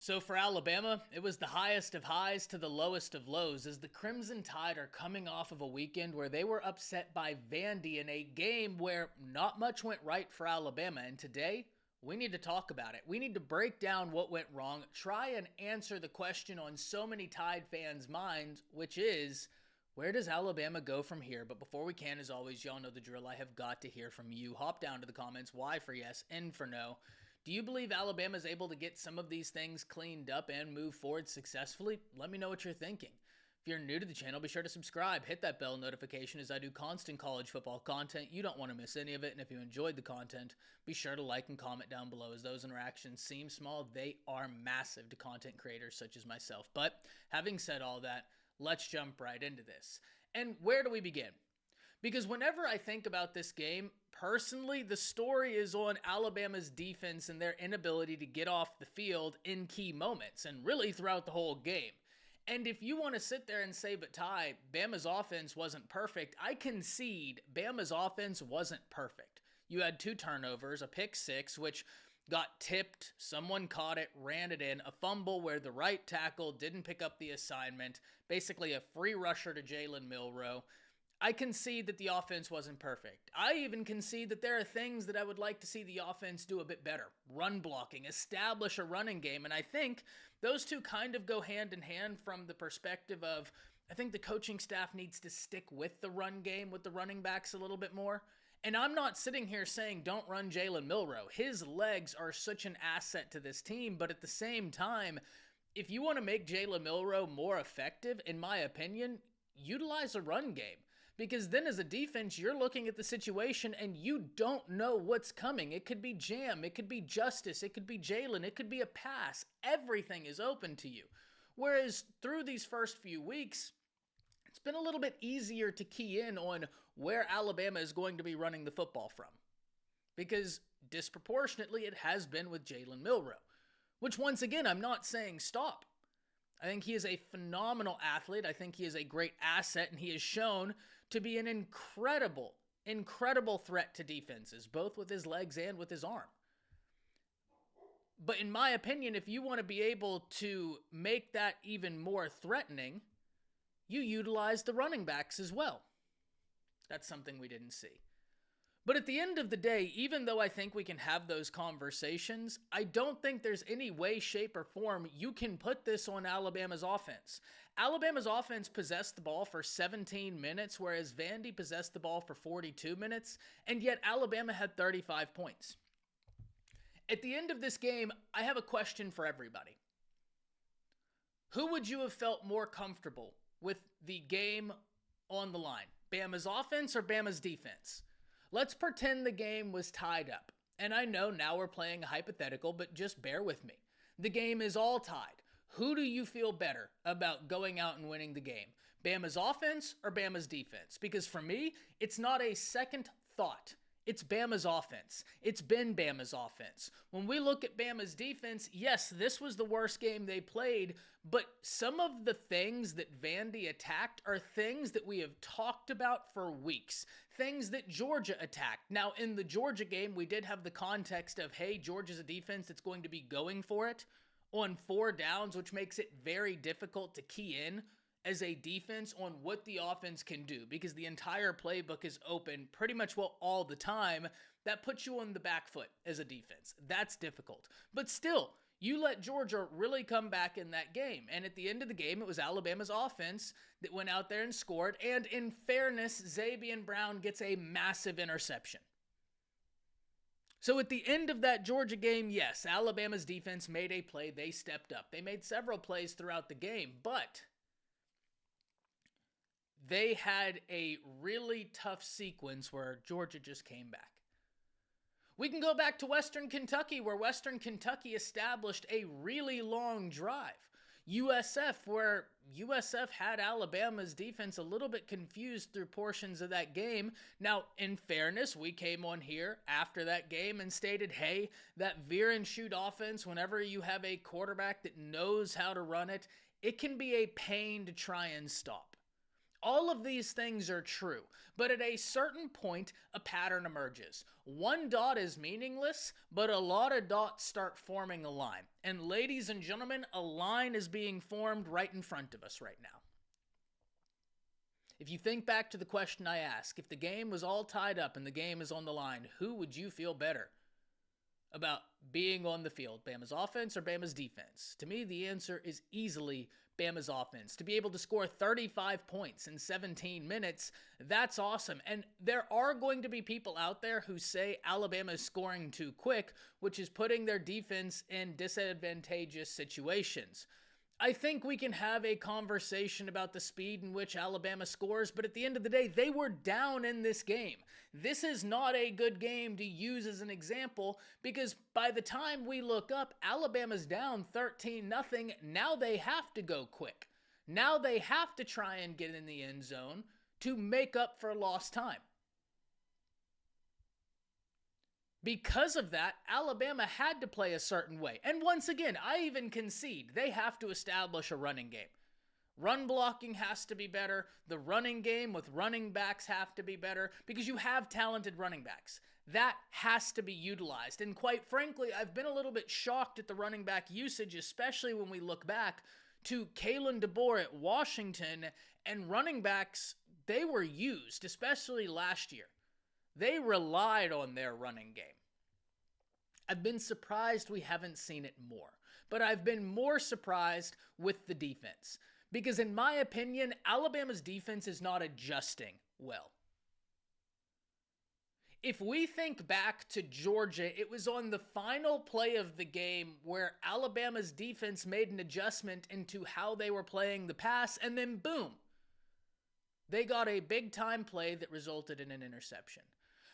So for Alabama, it was the highest of highs to the lowest of lows as the Crimson Tide are coming off of a weekend where they were upset by Vandy in a game where not much went right for Alabama. And today, we need to talk about it. We need to break down what went wrong, try and answer the question on so many Tide fans' minds, which is, where does Alabama go from here? But before we can, as always, y'all know the drill. I have got to hear from you. Hop down to the comments. Y for yes, N for no. Do you believe Alabama is able to get some of these things cleaned up and move forward successfully? Let me know what you're thinking. If you're new to the channel, be sure to subscribe, hit that bell notification as I do constant college football content. You don't want to miss any of it, and if you enjoyed the content, be sure to like and comment down below as those interactions seem small. They are massive to content creators such as myself. But having said all that, let's jump right into this. And where do we begin? Because whenever I think about this game, personally, the story is on Alabama's defense and their inability to get off the field in key moments, and really throughout the whole game. And if you want to sit there and say, but Ty, Bama's offense wasn't perfect, I concede Bama's offense wasn't perfect. You had 2 turnovers, a pick 6, which got tipped, someone caught it, ran it in, a fumble where the right tackle didn't pick up the assignment, basically a free rusher to Jalen Milroe. I concede that the offense wasn't perfect. I even concede that there are things that I would like to see the offense do a bit better. Run blocking, establish a running game, and I think those two kind of go hand in hand from the perspective of, I think the coaching staff needs to stick with the run game with the running backs a little bit more. And I'm not sitting here saying don't run Jalen Milroe. His legs are such an asset to this team, but at the same time, if you want to make Jalen Milroe more effective, in my opinion, utilize a run game. Because then as a defense, you're looking at the situation and you don't know what's coming. It could be Jam, it could be Justice, it could be Jalen, it could be a pass. Everything is open to you. Whereas through these first few weeks, it's been a little bit easier to key in on where Alabama is going to be running the football from. Because disproportionately, it has been with Jalen Milroe. Which once again, I'm not saying stop. I think he is a phenomenal athlete. I think he is a great asset, and he has shown to be an incredible threat to defenses, both with his legs and with his arm. But in my opinion, if you want to be able to make that even more threatening, you utilize the running backs as well. That's something we didn't see. But at the end of the day, even though I think we can have those conversations, I don't think there's any way, shape, or form you can put this on Alabama's offense. Alabama's offense possessed the ball for 17 minutes, whereas Vandy possessed the ball for 42 minutes, and yet Alabama had 35 points. At the end of this game, I have a question for everybody. Who would you have felt more comfortable with the game on the line? Bama's offense or Bama's defense? Let's pretend the game was tied up. And I know now we're playing a hypothetical, but just bear with me. The game is all tied. Who do you feel better about going out and winning the game? Bama's offense or Bama's defense? Because for me, it's not a second thought. It's Bama's offense. It's been Bama's offense. When we look at Bama's defense, yes, this was the worst game they played, but some of the things that Vandy attacked are things that we have talked about for weeks. Things that Georgia attacked. Now, in the Georgia game, we did have the context of, hey, Georgia's a defense that's going to be going for it on 4 downs, which makes it very difficult to key in as a defense on what the offense can do because the entire playbook is open pretty much all the time. That puts you on the back foot as a defense. That's difficult. But still, you let Georgia really come back in that game. And at the end of the game, it was Alabama's offense that went out there and scored. And in fairness, Zabian Brown gets a massive interception. So at the end of that Georgia game, yes, Alabama's defense made a play. They stepped up. They made several plays throughout the game, but they had a really tough sequence where Georgia just came back. We can go back to Western Kentucky, where Western Kentucky established a really long drive. USF, where USF had Alabama's defense a little bit confused through portions of that game. Now, in fairness, we came on here after that game and stated, hey, that veer and shoot offense, whenever you have a quarterback that knows how to run it, it can be a pain to try and stop. All of these things are true, but at a certain point, a pattern emerges. One dot is meaningless, but a lot of dots start forming a line. And ladies and gentlemen, a line is being formed right in front of us right now. If you think back to the question I asked, if the game was all tied up and the game is on the line, who would you feel better about being on the field, Bama's offense or Bama's defense? To me, the answer is easily Bama's offense. To be able to score 35 points in 17 minutes, that's awesome. And there are going to be people out there who say Alabama is scoring too quick, which is putting their defense in disadvantageous situations. I think we can have a conversation about the speed in which Alabama scores, but at the end of the day, they were down in this game. This is not a good game to use as an example because by the time we look up, Alabama's down 13-0. Now they have to go quick. Now they have to try and get in the end zone to make up for lost time. Because of that, Alabama had to play a certain way. And once again, I even concede they have to establish a running game. Run blocking has to be better. The running game with running backs have to be better because you have talented running backs. That has to be utilized. And quite frankly, I've been a little bit shocked at the running back usage, especially when we look back to Kalen DeBoer at Washington, and running backs, they were used, especially last year. They relied on their running game. I've been surprised we haven't seen it more, but I've been more surprised with the defense because in my opinion, Alabama's defense is not adjusting well. If we think back to Georgia, it was on the final play of the game where Alabama's defense made an adjustment into how they were playing the pass, and then boom, they got a big-time play that resulted in an interception.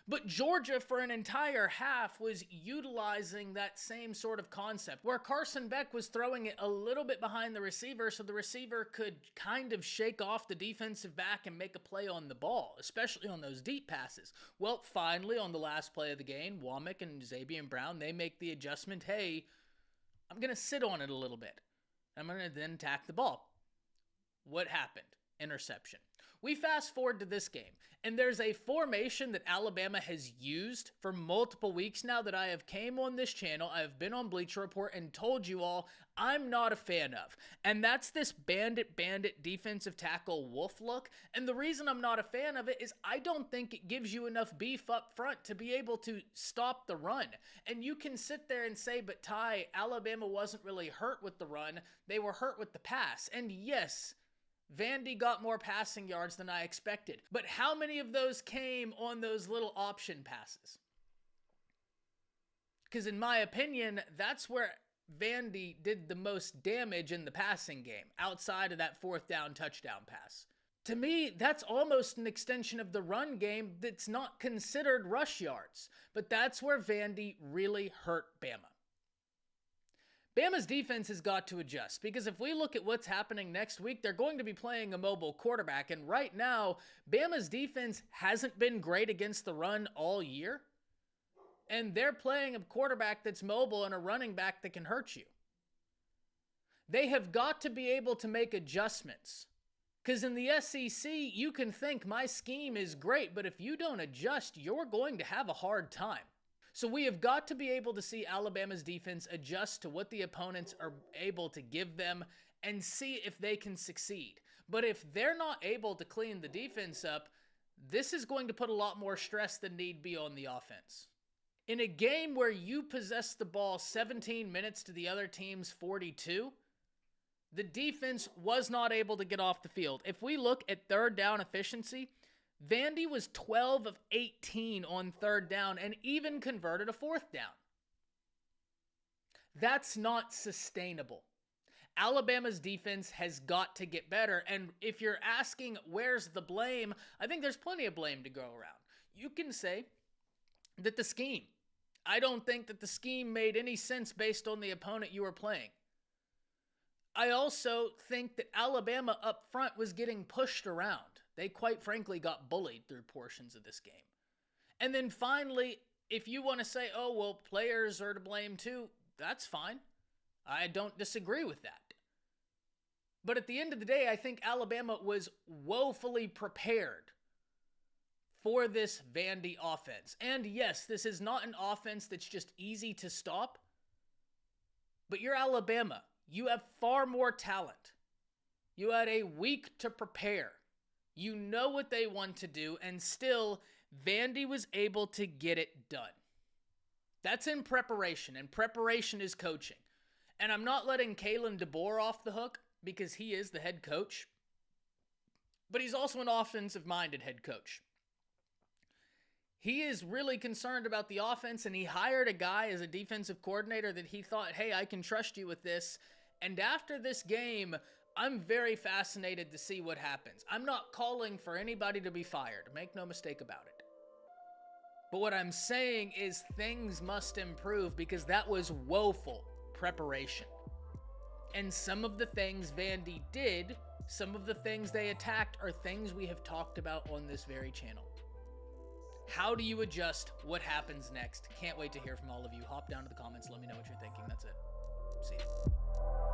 But Georgia, for an entire half, was utilizing that same sort of concept, where Carson Beck was throwing it a little bit behind the receiver so the receiver could kind of shake off the defensive back and make a play on the ball, especially on those deep passes. Well, finally, on the last play of the game, Womack and Xavier Brown, they make the adjustment, hey, I'm going to sit on it a little bit. I'm going to then attack the ball. What happened? Interception. We fast forward to this game, and there's a formation that Alabama has used for multiple weeks now that I have came on this channel, I have been on Bleacher Report and told you all I'm not a fan of. And that's this bandit defensive tackle wolf look. And the reason I'm not a fan of it is I don't think it gives you enough beef up front to be able to stop the run. And you can sit there and say, but Ty, Alabama wasn't really hurt with the run. They were hurt with the pass. And yes, Vandy got more passing yards than I expected. But how many of those came on those little option passes? Because in my opinion, that's where Vandy did the most damage in the passing game, outside of that fourth down touchdown pass. To me, that's almost an extension of the run game that's not considered rush yards. But that's where Vandy really hurt Bama. Bama's defense has got to adjust because if we look at what's happening next week, they're going to be playing a mobile quarterback. And right now, Bama's defense hasn't been great against the run all year. And they're playing a quarterback that's mobile and a running back that can hurt you. They have got to be able to make adjustments. Because in the SEC, you can think my scheme is great, but if you don't adjust, you're going to have a hard time. So we have got to be able to see Alabama's defense adjust to what the opponents are able to give them and see if they can succeed. But if they're not able to clean the defense up, this is going to put a lot more stress than need be on the offense. In a game where you possess the ball 17 minutes to the other team's 42, the defense was not able to get off the field. If we look at third down efficiency, Vandy was 12 of 18 on third down and even converted a fourth down. That's not sustainable. Alabama's defense has got to get better, and if you're asking where's the blame, I think there's plenty of blame to go around. You can say that the scheme. I don't think that the scheme made any sense based on the opponent you were playing. I also think that Alabama up front was getting pushed around. They quite frankly got bullied through portions of this game. And then finally, if you want to say, oh, well, players are to blame too, that's fine. I don't disagree with that. But at the end of the day, I think Alabama was woefully prepared for this Vandy offense. And yes, this is not an offense that's just easy to stop. But you're Alabama. You have far more talent. You had a week to prepare. You know what they want to do, and still, Vandy was able to get it done. That's in preparation, and preparation is coaching. And I'm not letting Kalen DeBoer off the hook because he is the head coach, but he's also an offensive-minded head coach. He is really concerned about the offense, and he hired a guy as a defensive coordinator that he thought, hey, I can trust you with this. And after this game, I'm very fascinated to see what happens. I'm not calling for anybody to be fired. Make no mistake about it. But what I'm saying is things must improve because that was woeful preparation. And some of the things Vandy did, some of the things they attacked are things we have talked about on this very channel. How do you adjust? What happens next? Can't wait to hear from all of you. Hop down to the comments. Let me know what you're thinking. That's it. See you.